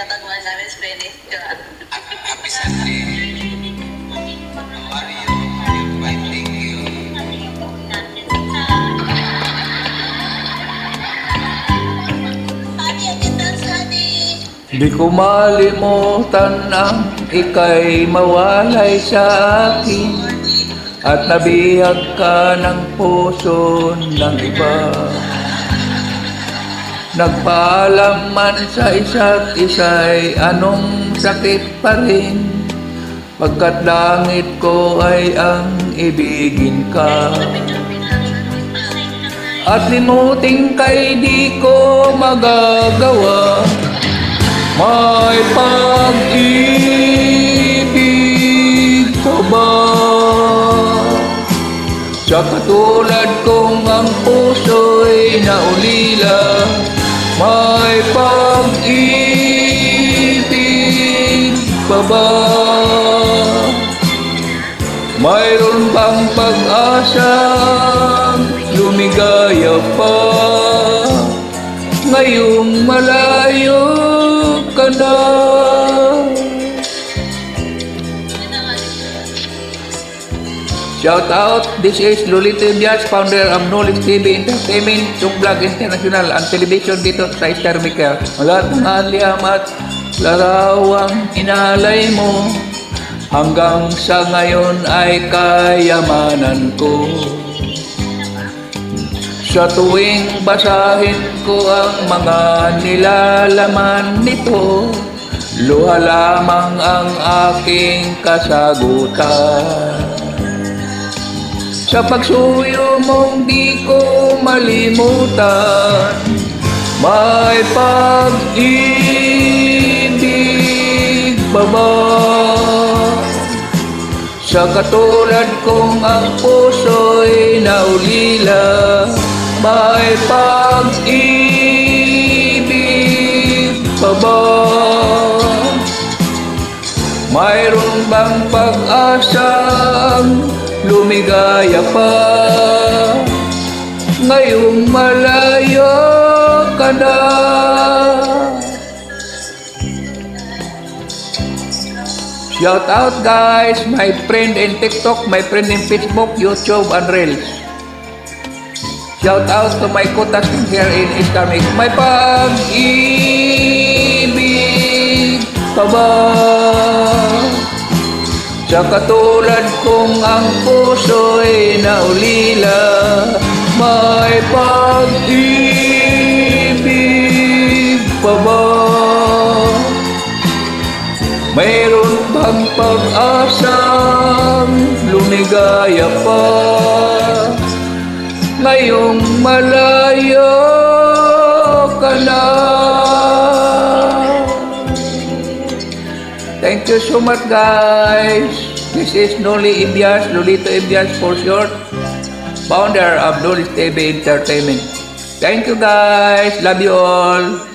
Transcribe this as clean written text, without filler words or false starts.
pinatagwan namin Spanish ka. Happy Sunday. How are you? I'm fine, thank you. Honey, attendance, honey. Di ko malimutan ang ika'y mawalay sa akin at nabihag ka ng puso ng iba. Nagpaalam man sa isa't isa'y anong sakit pa rin, pagkat langit ko ay ang ibigin ka. At limutin kay di ko magagawa, may pag-ibig ka ba? Sa katulad kong ang puso'y naulila, may pag-ibig pa ba? Mayroon bang pag-asang lumigaya pa? Ngayong malayo ka na. Shout out, this is Lolito Diaz, founder of Knowledge TV Entertainment, yung vlog international ang television dito sa Star Maker. Lahat ng aliam at larawang inalay mo, hanggang sa ngayon ay kayamanan ko. Sa tuwing basahin ko ang mga nilalaman nito, luha lamang ang aking kasagutan. Sa pagsuyo mong di ko malimutan, may pag-ibig pa ba? Sa katulad kong ang puso'y naulila, may pag-ibig pa ba? Mayroon bang pag-asang lumigaya pa? Ngayong malayo ka na. Shout out guys, my friend in TikTok, my friend in Facebook, YouTube and Reels. Shout out to my kutas here in Islamic. May pag-ibig pa ba? Sa katulad kong ang puso'y naulila, may pag-ibig pa ba? Mayroon bang pag-asang lumigaya pa? Ngayong malayo ka na. Thank you so much guys. This is Noli Ibias, Lolito Ibias for short, founder of Knowledge TV Entertainment. Thank you guys. Love you all.